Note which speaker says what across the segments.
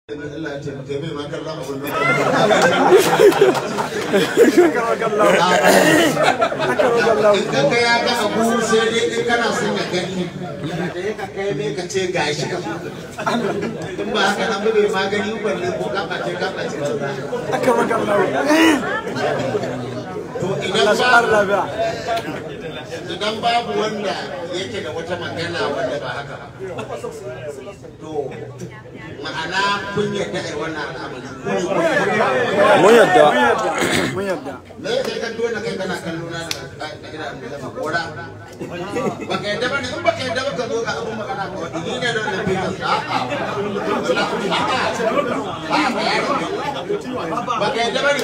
Speaker 1: Allah ya taimake mai ma kallon abun nan. In ka kai ya ga abu sai dai in kana son ya gani. Da ka kai mai ka ce gashi. In ba haka nan bai magani balle ko ka bace ka bace. To idan babu wanda yake da wata magana wanda ba haka ba. To ma'ana kun yadda ai wannan al'amari
Speaker 2: mun yadda
Speaker 1: me kai kan dole kai kana kallo na da gidan da makora baka yadda bane in baka yadda baka zo ga abun magana ka wadi ni ne don da fika baka yadda bane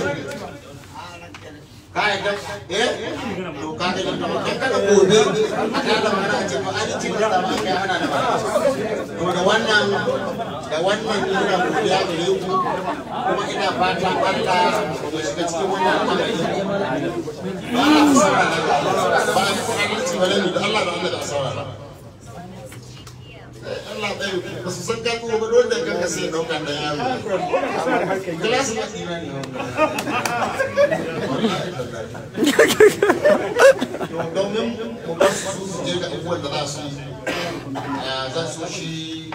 Speaker 1: kai da to ka ga da kan kada gobe aka da mana a ce to an ci da ma kai mana da to da wannan ina godiya gare ku kuma ina fata Allah ya shiga cikin wannan al'amari ba a saurara ba a ci ba ne da Allah da saurara Allah bai ba su san ka kuma don da kanka sai dauka da yaro class na ina ne domin mu ba su je ga abubuwan da za su zan so shi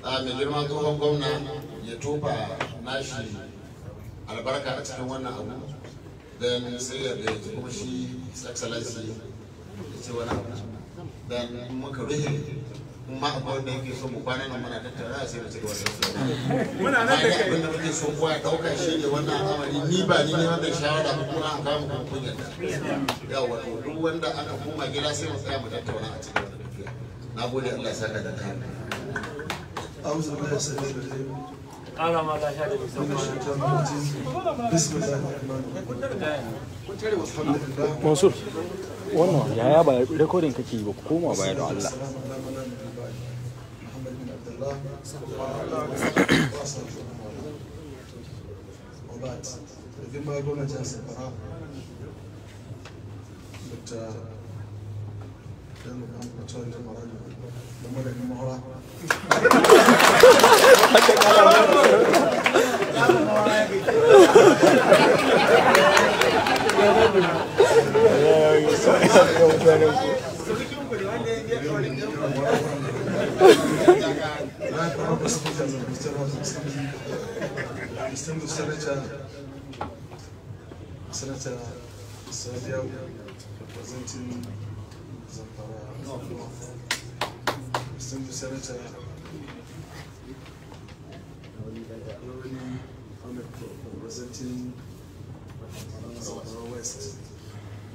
Speaker 1: mai girma tsohon gwamna ya tofa nashi albarka a cikin wannan abu don sai ya gaji kuma shi excellency ya ce wani abu don muka rufe kuma abu wanda yake so mu kwana nan muna tattara sai mu ci gaba da muna nan da kai abin da muke so kowa ya dauka shi ne wannan al'amari ni ba ni ne wanda shawara ko kuma an kawo mu kunya yawa to duk wanda aka koma gida sai mu tsaya mu tattauna a cikin wannan tafiya nagode Allah ya saka da kai
Speaker 3: أعوذ بالله السميع العليم
Speaker 4: قال ما لا شهادة
Speaker 3: بسم الله الرحمن الرحيم الحمد لله
Speaker 2: Mansur wannan yaya ba recording kake yi ba koma baya da Allah
Speaker 3: محمد بن عبد الله وبعد بما قلنا جالس القراء لأنه كان متواجد المراجع لما لقى المهارة Senator Sadio representing Zamfara North. Distinguished Senator Lorelei Ahmed representing Zamfara West.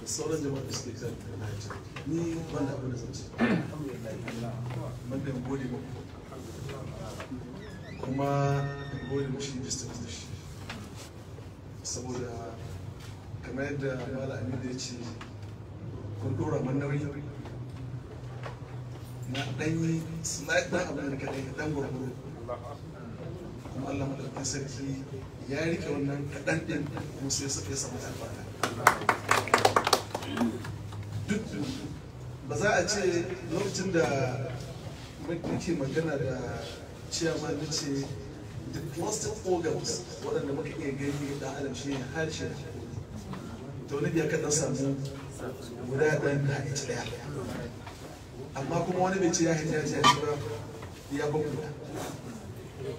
Speaker 3: Da sauran jama'a da suke kan Niger. Ni wanda abin da zan ce. Wanda in gode muku. Kuma in gode mu shi distance da shi. Saboda kamar yadda Mala Aminu ya ce kun dora man nauyi na ɗanyi slide ɗan abin da kaɗai ɗan gwargwaro kuma Allah maɗaukin sarki ya rike wannan kaɗan ɗin kuma sai ya samu albarka duk ba za a ce lokacin da muke magana da chairman na ce the plastic organs waɗanda muka iya gani da adam shi ne harshe to wani biya kaɗan samu guda ɗan da ita ɗaya amma kuma wani bai ce ya hanyar ya ce ba ya ba guda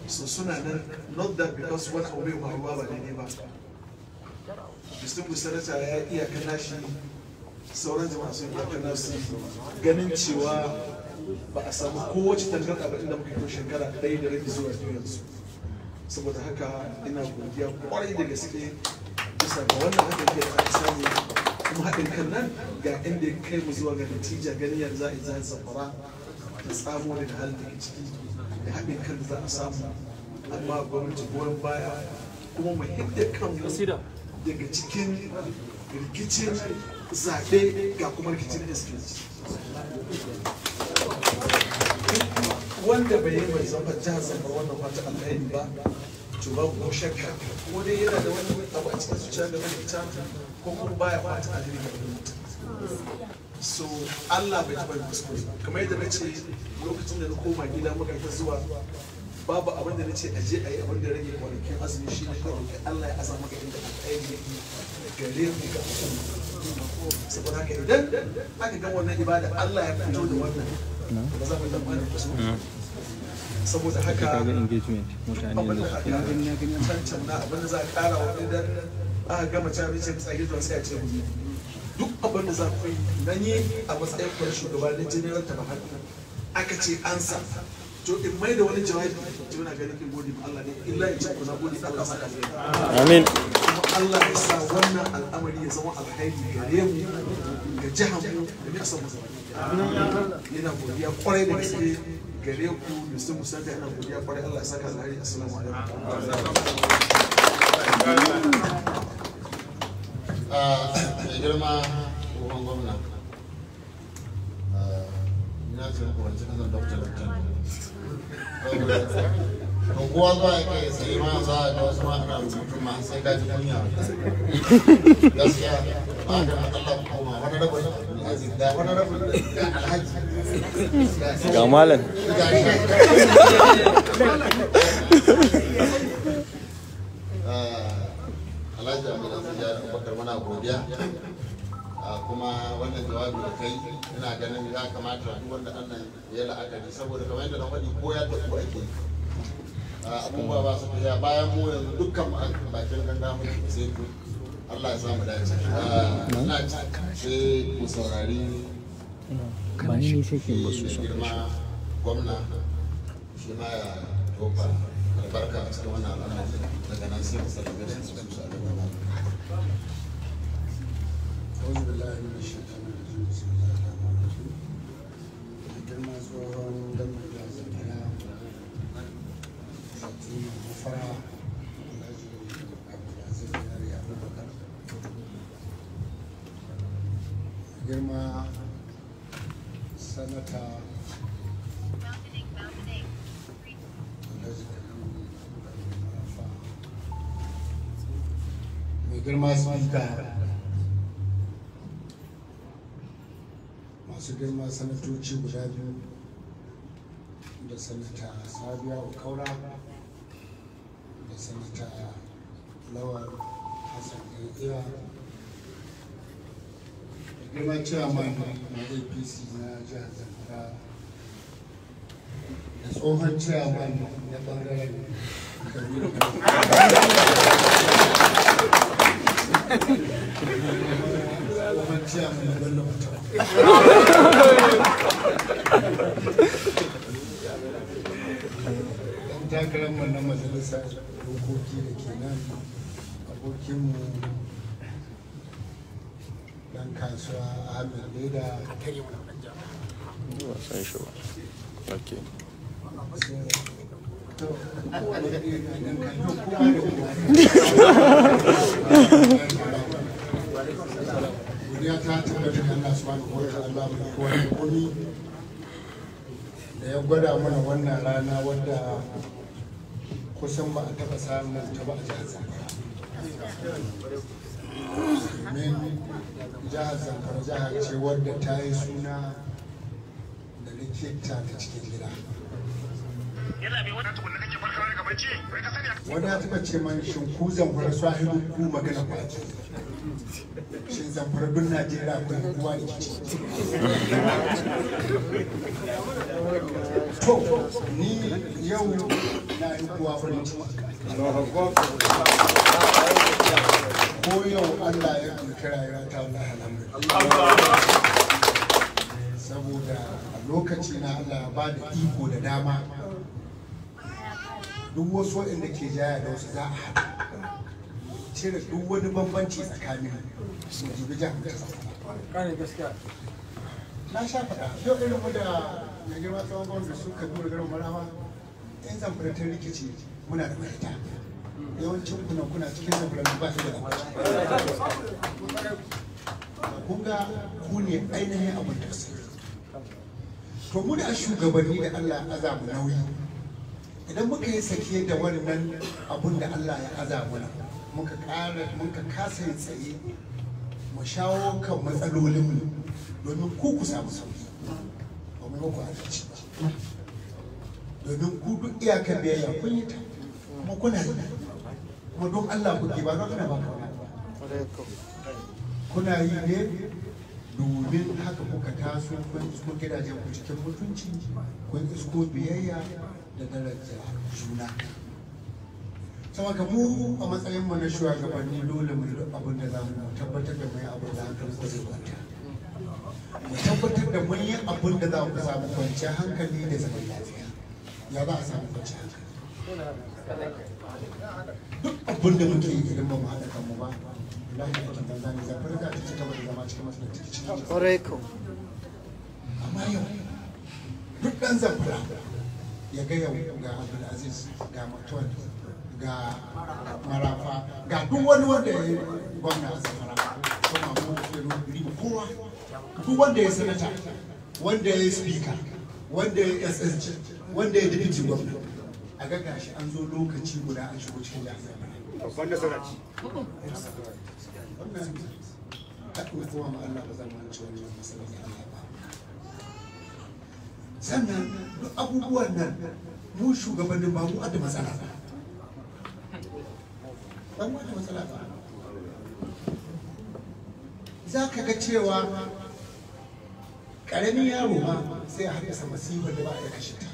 Speaker 3: so suna nan not that because wani abu bai faruwa ba daidai ba distinguished senator ya iya kana shi sauran jama'a sun iya kana su ganin cewa ba a samu kowace tangarɗa ba inda muka yi shekara ɗaya da rabi zuwa biyu yanzu saboda haka ina godiya kwarai da gaske bisa ga wannan haɗin kai da aka samu kuma haɗin kan nan ga inda ya kai mu zuwa ga natija ganin yanzu za a yi zai Zamfara da tsamo da halin da ke ciki da haɗin kan da za a samu amma gwamnati goyon baya kuma mu hidda kanmu daga cikin rikicin zaɓe ga kuma rikicin estate wanda bai yi mai zama jihar Zamfara wannan fata alhaini ba to babu ko shakka ko dai yana da wani abu a cikin zuciya game da ita ko kuma baya fata alheri ga mutum so Allah bai taɓa kuskure kamar yadda na ce lokacin da na koma gida muka ta zuwa babu abin da na ce aje a yi abin da rage kwanakin azumi shi ne kawai ka Allah ya azama ga inda alkhairi yake gare mu ga saboda haka idan aka ga wannan ibada Allah ya fito da wannan ba za mu zama da kusa saboda haka abin da aka cancan na abin da za a kara wa idan aka gama cin tsage zuwa sai a ce mu duk abin da za ku yi nan yi a matsayin kwan shugabannin general tabahar aka ce an sa to in mai da wani jawabi to na ganin in gode ma Allah ne illa in ce ku na gode Allah saka ne
Speaker 2: amin
Speaker 3: kuma Allah ya sa wannan al'amari ya zama alkhairi gare mu ga jihar mu da ne san mu ina godiya kwarai da gaske gare ku da su musanta ina godiya kwarai Allah ya saka alkhairi assalamu alaikum
Speaker 1: mai girma tsohon gwamna ina ce ku wancan kasar doktor kowa zuwa ya kai sai ma za a ga wasu ma ana rubutu ma sai ka ji kunya gaskiya ba da matsala kuma wani rabu da wani rabu da alhaji
Speaker 2: ga malam
Speaker 1: alhaji abubakar abubakar muna godiya kuma wannan jawabi da kai ina ganin ya kamata duk wanda annan ya la'akari saboda kamar yadda na faɗi ko ya tafi ake abubuwa ba su tafiya bayan mu yanzu dukkan bakin ganga mu sai ku Allah ya samu dace ina sai ku saurari
Speaker 2: ba ni sai ke ba su
Speaker 1: girma gwamna shi ma ya tofa albarka a cikin wannan al'amari daga nan sai mu sallame su su albarka
Speaker 5: أعوذ بالله من الشيطان الرجيم بسم الله الرحمن الرحيم girma tsohon gwamnan jihar Zamfara Zaki Mafara Alhaji Abdulaziz Yari Abubakar girma sanata Alhaji Marafa mai girma speaker masu girma sanatoci guda biyu da sanata Sabiya Kaura da sanata Lawal Hassan Iya da girma chairman na APC na jihar Zamfara da tsohon chairman na bangaren Kabiru tsohon chairman na Bello Mutum dan takararmu na majalisar dokoki da ke nan abokinmu dan kasuwa Ahmed Leda godiya ta tabbata ga Allah subhanahu wa ta'ala mai kowa da komai da ya gwada mana wannan rana wadda kusan ba a taɓa samun ta ba a jihar Zamfara. Domin jihar Zamfara jihar ce wadda ta yi suna da likita ta cikin gida. Wani ya taɓa ce man shin ku Zamfara sahibu ku magana baki. Shin Zamfara duk Najeriya akwai kowa da kici. To, ni yau na yi kuwa farin ciki. Ko yau Allah ya ɗauki rayuwa ta wallahi alhamdulillah. Saboda a lokaci na Allah ya ba da iko da dama. Duk wasu waɗanda ke jaya da wasu za a haɗu. Cire duk wani bambanci tsakanin su jibi jihar ta Zamfara. Na sha faɗa, yau irin mu da mai girma tsawon gwamnati su Kaduna garin Marawa, yan Zamfara ta rikici muna da mahita. Yawancin kuna cikin Zamfara ba su da kun ga ku ne ainihin abin da su. To mu da shugabanni da Allah ya azamu nauyi. Idan muka yi sake da wannan abun da Allah ya azamu muka kasa yin tsaye mu shawo kan matsalolinmu domin ku samu sauki ba mu muku adalci ba domin ku duk iyakar biyayya kun yi ta kuma kuna yi kuma don Allah kuke ba don ana baka wani ba kuna yi ne domin haka kuka taso kun isko gidajen ku cikin mutunci kun isko biyayya da daraja juna saboda mu a matsayin mu na shugabanni dole mu yi abin da za mu tabbatar da mai abin da hankali ko zai kwanta mu tabbatar da mun yi abin da za mu samu kwanciyar hankali da zaman lafiya ya za a samu kwanciyar hankali duk abin da muke yi idan ba mu haɗa kanmu ba wallahi aikin banza ne zafin riga ta cika da zama cikin masu da take ciki amma yau duk ɗan zamfara ya ga yau ga Abdulaziz ga Mutuwar ga Marafa ga duk wani wanda ya yi gwamna a zamfara kuma mu kowa duk wanda ya sanata wanda ya yi speaker wanda ya yi SSG wanda ya deputy gwamna a ga gashi an zo lokaci guda an shigo cikin jami'a babban nasara ce wannan haɗin kowa ma Allah ba zan mance wannan masalar da Allah ba sannan duk abubuwan nan mu shugabannin ba mu da matsala ba mu da matsala ba za ka ga cewa ƙaramin yaro ma sai a haddasa masifar da ba a kashe ta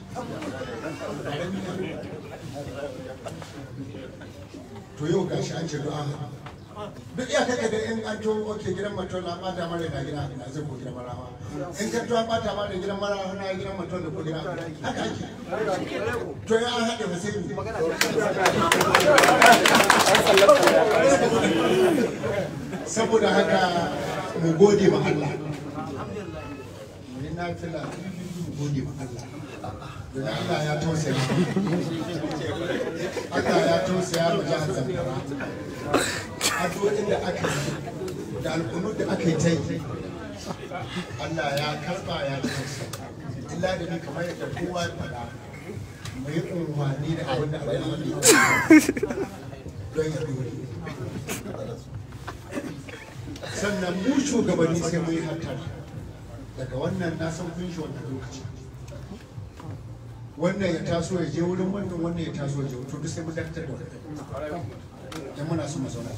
Speaker 5: ƙaramin yaro to yau gashi an ce du'a duk iya kaka da in an to oke gidan mato na bata mara da gida na zai ko gidan marawa in ka to bata mara da gidan marawa na gidan mato da ko gidan haka ake to ya an haɗe ba sai ni saboda haka mu gode ma Allah mu yi nafila mu gode ma Allah don Allah ya tausaya Allah ya tausaya ma jihar Zamfara addu'o'in da aka yi da alƙunut da aka yi ta yi Allah ya karɓa ya tausaya illa da ni kamar yadda kowa ya faɗa mu yi unwani da abin da Allah ya faɗi don ya dore sannan mu shugabanni sai mu yi hattara daga wannan na san kun shi wannan lokaci wannan ya taso ya je wurin wannan ya taso ya je to duk sai mu dakatar da wannan dan muna so mu zauna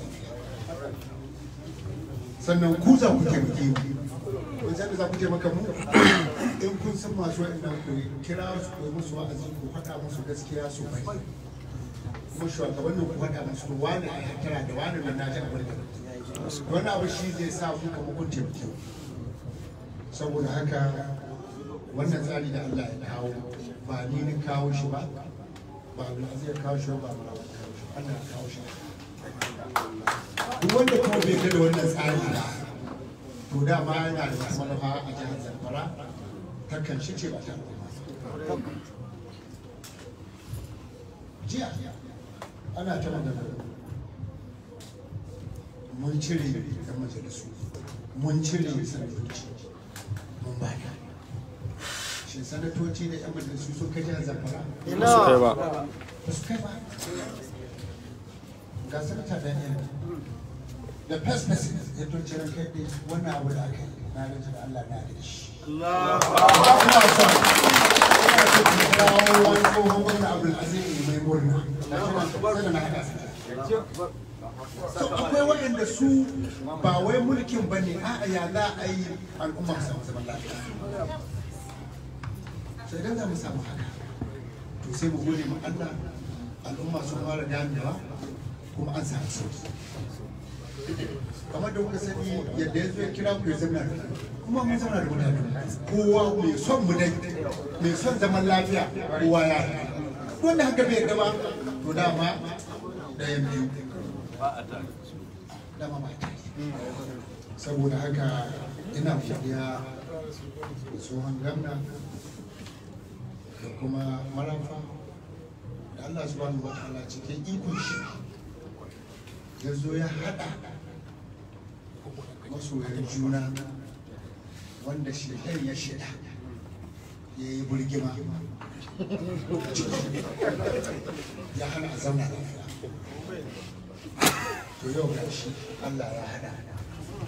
Speaker 5: sannan ku za ku taimake mu kun san da za ku taimaka mu in kun san masu wa'annan ku kira su ku musu wa'azi ku faɗa musu gaskiya su bai kuma shugabannin ku faɗa musu to wani a hattara da wani nan na ji abin da wani abu shi zai sa ku kama kun taimake mu saboda haka wannan tsari da Allah ya kawo ba ni ne kawo shi ba ba Abdulaziz ya kawo shi ba ba Allah ya kawo shi duk wanda kuma bai da wannan tsari ba to dama yana da wasu manufa a jihar Zamfara ta kan shi ce ba ta jiya ana ta magana mun cire yan majalisu mun cire sanatoci mun ba da shi sanatoci da yan majalisu sun kai jihar Zamfara
Speaker 2: ba su kai ba
Speaker 5: ba su kai ba ga sanata da yan da first person ya tunce ran kai wannan abu da aka yi na rage da Allah na da shi ina son kawo wani tsohon wannan Abdulaziz mai murna sai da na haɗa so akwai waɗanda su ba wai mulkin ba ne a'a ya za a yi al'umma su samu zaman lafiya sai idan za mu samu haka to sai mu gode ma Allah al'umma sun fara ganewa kuma an samu sauki kamar da kuka sani yadda ya zo ya kira ku ya zama kuma mun zauna da mutane kowa mai son mu dai mai son zaman lafiya kowa ya wanda haka bai gaba to dama da yan biyu dama ba ta saboda haka ina godiya da tsohon gamna da kuma marafa da Allah subhanahu wa ta'ala cikin ikon shi ya zo ya haɗa masoyan juna wanda shaitan ya shida ya yi burgima ya hana a zauna lafiya to yau ga shi Allah ya hada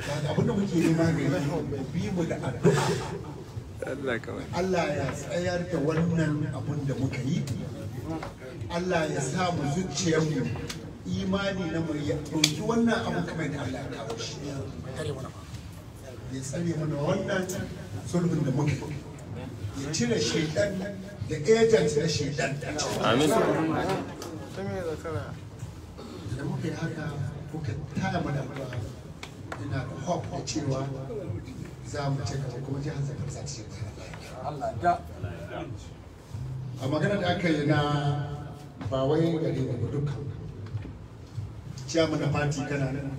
Speaker 5: daga abinda muke nema gari bi mu da addu'a Allah ya tsayar da wannan abun da muka yi, Allah ya sa mu zuciyarmu imani na mu ya ɗauki wannan abu kamar da Allah ya kawo shi, ya tsare mana wannan sulhun da muka yi, ya cire shaidan da agent na shaidan.
Speaker 2: Amin.
Speaker 5: Da muka yi haka kuka taya mana addu'a, ina da hope da cewa za mu ci gaba kuma jihar Zamfara za ta ci gaba. A magana da aka yi na ba wai gare ni ba duka. Ciyaman na fati kana nan,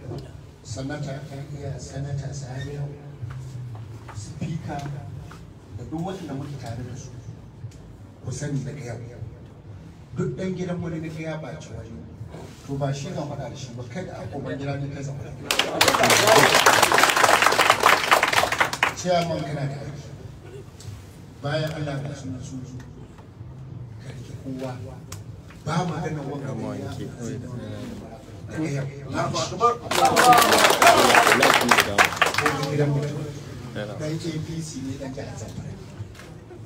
Speaker 5: sanata kan iya sanata sani, speaker da duk wanda muke tare da su. Ku sani daga yau. Duk ɗan gidan wani na ya ɓaci wani. To ba shi zan faɗa da shi ba, kai da akoban gida ne kai zan faɗa. Ciyaman kana da aiki. Bayan Allah ba su su ka rike kowa. Ba magana wanga mai ya. Gidan mutum. Dan APC ne dan jihar Zamfara.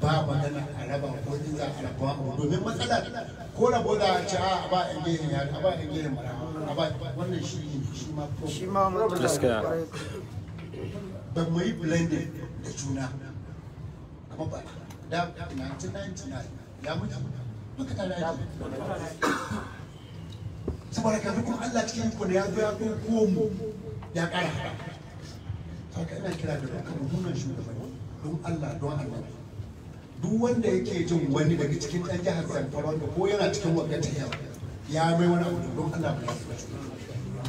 Speaker 5: Ba magana a raba ko in za a raba domin matsala ko rabo da a ce a ba yan gehen ya a ba yan gehen mara a ba wannan shi ma
Speaker 2: Gaskiya.
Speaker 5: ba mu yi blending da juna amma ba da 1999 ya mutu duka tare da saboda kafin kuma Allah cikin ku da ya zo ya ɗauko mu ya ƙara haɗa haka ina kira da dukkan muhimman shugabanni don Allah don Allah duk wanda yake jin wani daga cikin ɗan jihar Zamfara wanda ko yana cikin wakata yau ya mai wani abu don Allah ba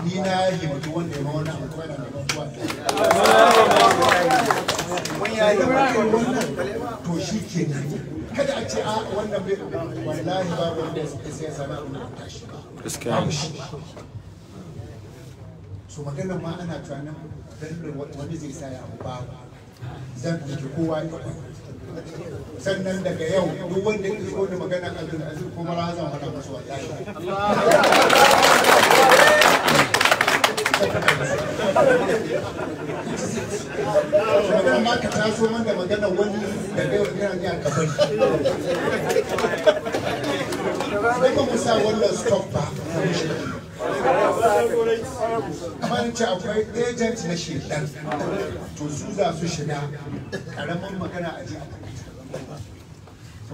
Speaker 5: ni na yi mutu wanda ya mai wani abu kuma yana da mutuwa to shi ke nan kada a ce a wannan bai wallahi ba wanda sai ya zama abin da tashi
Speaker 2: Gaskiya.
Speaker 5: so maganar ma ana tunanin wani zai sa ya abu ba zan ɗauki kowa ya sannan daga yau duk wanda ya zo da magana abin azur kuma razan fara masu wallahi magana ma ka taso man da magana wani daga yau kana ji a kafari sai ba mu sa wannan stop ba amma ce akwai agent na shedan to su za su shiga karamin magana a ji a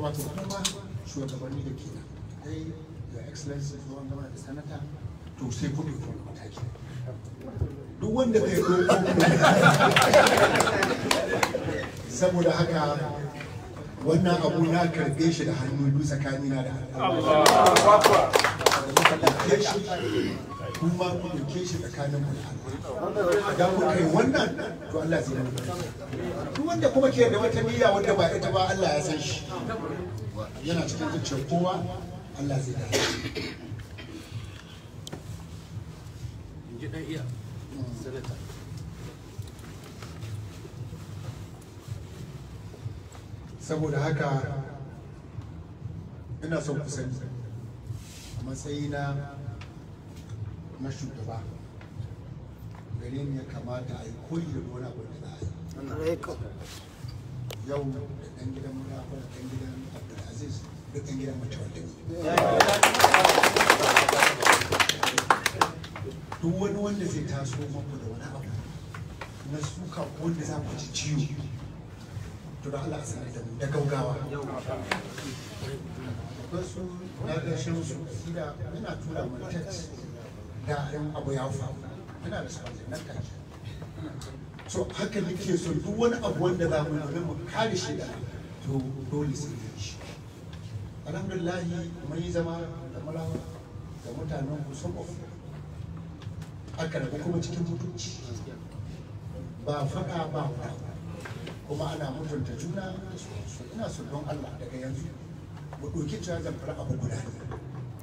Speaker 5: wato kuma shugabanni da ke dai your excellency zuwan gama da sanata to sai kuɗi ko mataki duk wanda bai ɗauko saboda haka wannan abu na karɓe shi da hannu biyu tsakanina da kuma ku ɗauke shi tsakanin mu da muka yi wannan to Allah zai yi duk wanda kuma ke da wata niyya wanda ba ita ba Allah ya san shi yana cikin zuciyar kowa Allah zai yi saboda haka ina son ku sani a matsayina na shugaba gare ni ya kamata a yi koyi da wani abu da za a yi yau da ɗan gidan murafa da ɗan gidan Abdulaziz da ɗan gidan Mutawalli duk wani wanda zai taso maku da wani abu na suka wanda za ku ci ciwo to da Allah a sanar da mu da gaugawa wasu na gashin su sida yana tura mu text da in abu ya faru yana da sabon nan kai so haka nake so duk wani abu wanda za mu yi mu kare shi da to dole sai yi shi alhamdulillah mun yi zama da malawa da mutanen Kusobo aka rabu kuma cikin mutunci ba faɗa ba kuma ana mutunta juna da su ina so don Allah daga yanzu mu ɗauki cewa Zamfara abu guda ne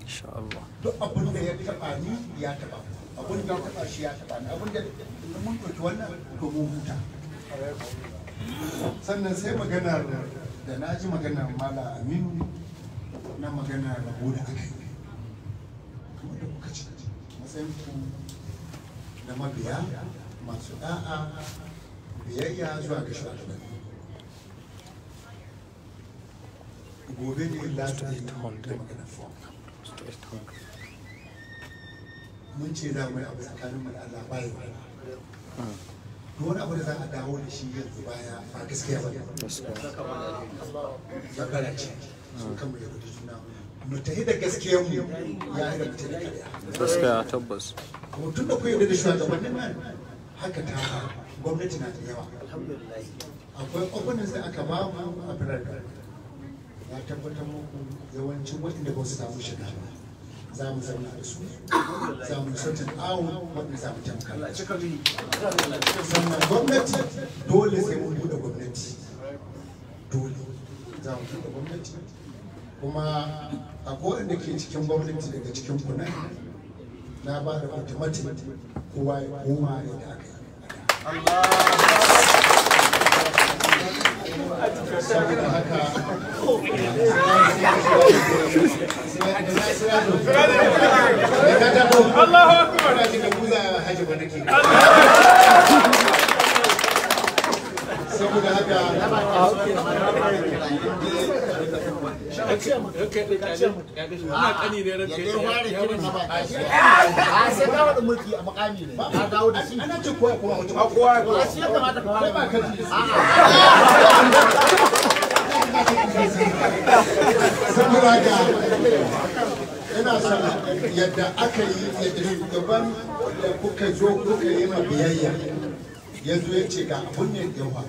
Speaker 2: Insha Allah.
Speaker 5: duk abin da ya taɓa ni ya taɓa abin da ya taɓa shi ya taɓa ni abin da mun ɗauki wannan to mun huta sannan sai maganar da na ji maganar Mala Aminu na maganar rabo da aka yi kuma da kuka ci matsayin ku na mabiya masu da'a biyayya zuwa ga shugabanni gobe ne last day da magana form mun ce za mu yi abu tsakanin mu da Allah baya duk wani abu da za a dawo da shi yanzu baya ba gaskiya ba zakara ce sun kama yau da juna mu tafi da gaskiyar mu ya yi da mutum da kariya
Speaker 2: gaskiya tabbas
Speaker 5: kuma tun da ku yarda da shugabannin nan haka ta gwamnati na da yawa akwai openings da aka ba mu a firar ya tabbatar muku yawancin waɗanda ba su samu shiga ba za mu zauna da su za mu sautin awon wanda za mu taimaka sannan gwamnati dole sai mun buɗe gwamnati dole za mu buɗe gwamnati kuma akwai waɗanda ke cikin gwamnati daga cikin kuna na ba da automatic kowa ya koma yadda aka yi saboda haka saboda haka
Speaker 6: mulki a makami ne a dawo da shi ana cin kowa a shi ya kamata ka fara ba
Speaker 5: saboda haka ina son yadda aka yi yadda shugaban da kuka zo kuka yi ma biyayya ya zo ya ce ga abun ne da yawa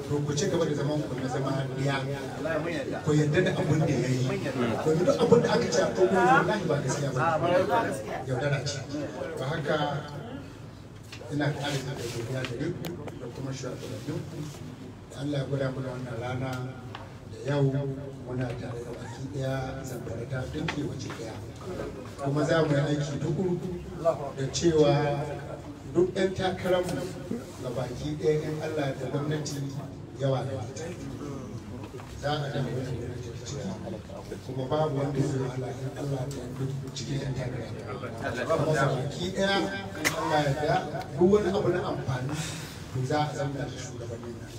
Speaker 5: to ku ci gaba da zaman ku na zama biya ku yadda da abun da ya yi domin duk abun da aka ce a to ko wallahi ba gaskiya ba yaudara ce ba haka ina ƙara da godiya da ku da kuma shugabannin Allah ya gwada mana wannan rana da yau muna tare da baki daya zamfara ta dinke waje daya kuma za mu yi aiki tukuru da cewa duk 'yan takararmu ga baki ɗaya in Allah da gwamnati yawa da mata za a dama wata gwamnati da cewa kuma babu wanda zai wahala in Allah ta duk cikin 'yan takarar kuma ga baki ɗaya in Allah ya da duk wani abu na amfani to za a zama da shugabannin nan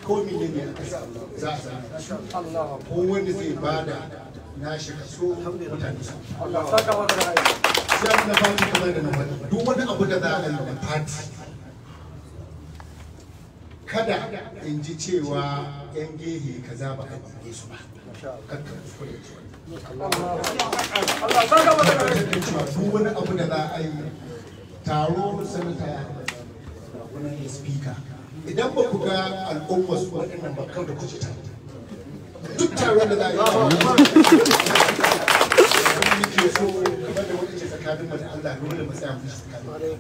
Speaker 5: ko mene ne za a zama ko wanda zai bada nashi kaso mutane su sai na fati kamar da na faɗi duk wani abu da za a yi da fati kada in ji cewa yan gehe kaza ba a yi su ba kakka kuskure duk wani abu da za a yi taro sanata wani speaker idan ba ku ga al'umma su waɗannan ba kawai da kuke ta duk taron da za a yi ke so kamar da wani ce tsakanin mu da Allah dole mu tsaya mu shi tsakanin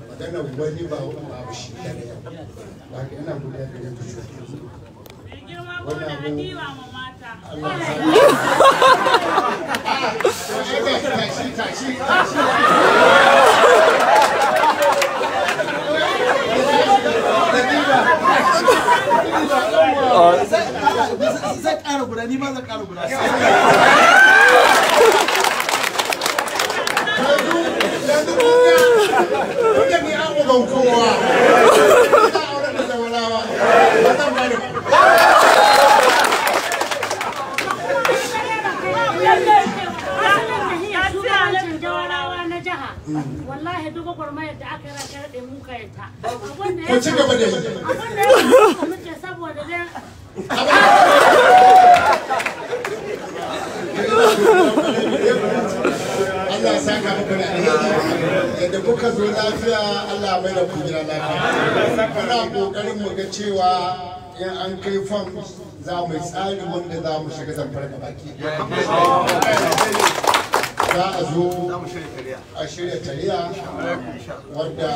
Speaker 5: magana wani ba babu shi da yau ba ka ina godiya da yanku shi wannan abu Allah ya tashi
Speaker 3: zan ƙara guda ni ma zan ƙara guda
Speaker 5: kuka ni an uban kowa ina auren da zawarawa ba zan bari
Speaker 7: wallahi duk gwarmayar da aka yi rakar da mu kayanta
Speaker 5: ko ci gaba da yi
Speaker 7: abin da ya muke saboda dai
Speaker 5: Allah ya saka muku da alheri yadda kuka zo lafiya Allah mai da ku gida lafiya muna kokarin mu ga cewa in an kai fam za mu yi tsari wanda za mu shiga zamfara da baki za a zo a shirya tariya wadda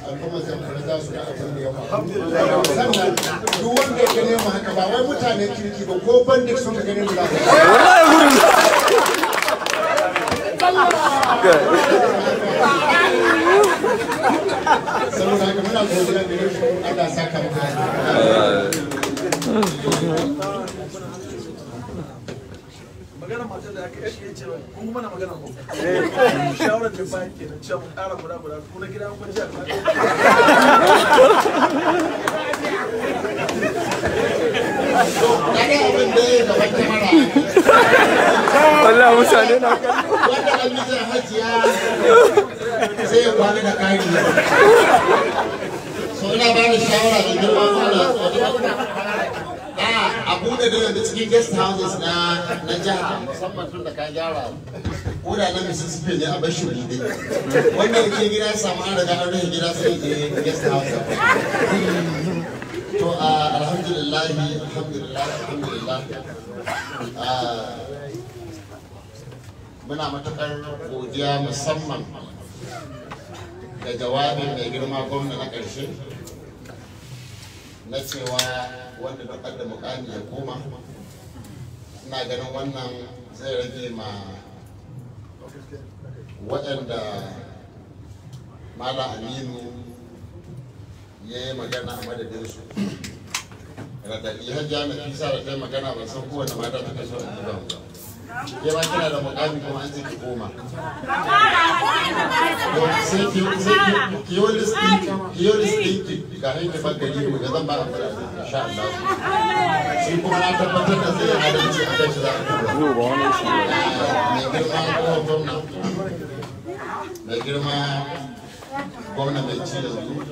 Speaker 5: al'ummar zamfara za su da abin da ya faru sannan duk wanda ya gane mu haka ba wai mutane kirki ba ko bandit sun ka gane mu lafiya saboda haka muna godiya da yau Allah saka mu
Speaker 3: magana matar da aka yi ce kun kuma na magana ko shawarar da bayan kenan cewa mu ƙara guda ko na gida kun ji
Speaker 1: Kaga abin da ya gaban kamara.
Speaker 2: wallahi mutane na
Speaker 1: Wanda an yi hajiya sai ya kwana da kayan. So ina ba da shawara da girma kwana. A buɗe da yanzu cikin guest houses na jiha musamman tun da ka gyara. Ko da na Mississippi ne a bashi buɗe. Wanda yake gida ya samu an riga an rufe gida sai ya guest house. To alhamdulillah. Muna matuƙar godiya musamman ga jawabin mai girma gwamna na ƙarshe na cewa wanda dukkan da mukami ya koma. Ina ganin wannan zai rage ma waɗanda Malam Aminu ya yi magana a madadinsu. Radadi Hajja na Fisa da ta yi magana ban san kowane mata ta kaso a gidan ba. Ya ba kina da mukami kuma an ce ki koma. Sai ki yi listinki ga hanyar bagari mu da zan ba a fara insha Allah. Shi kuma na tabbatar da zai adalci a kai shi za a tura. Mai girma gwamna mai ci yanzu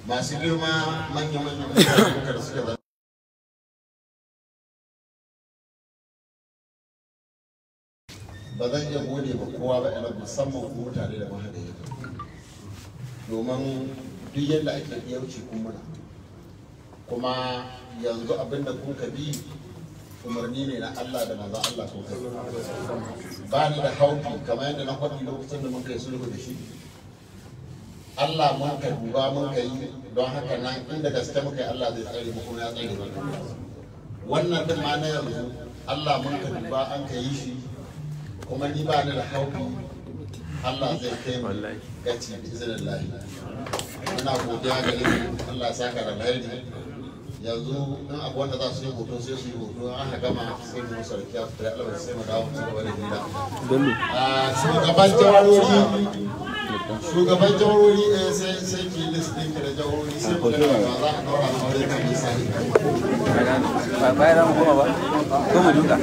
Speaker 1: masu girma manya-manyan mutane da suka zama. Ba zan iya gode ba kowa ba ina musamman ku mutane da mahadayi domin duk yadda ake yauci kun kuma yanzu abinda kuka bi umarni ne na Allah da manzo Allah ko kai ba ni da hauki kamar yadda na faɗi lokacin da mun kai sulhu da shi Allah mun ka duba mun kai don haka nan inda gaske muka yi Allah zai tsare mu kuma ya tsare mu wannan din ma na yanzu Allah mun ka duba an ka yi shi kuma ni ba ni da hauki Allah zai kai mu gaci bi iznillah muna godiya ga Allah ya saka da alheri yanzu in abu wanda za su yi hoto sai su yi hoto an haka gama sai mu sarki a fita Allah sai mu dawo ci gaba da hira shugaban jawarori sai ki list din da jawarori sai mu ga ba za a daura mu aure kan misali
Speaker 2: ba bayan mu kuma ba ko mu duka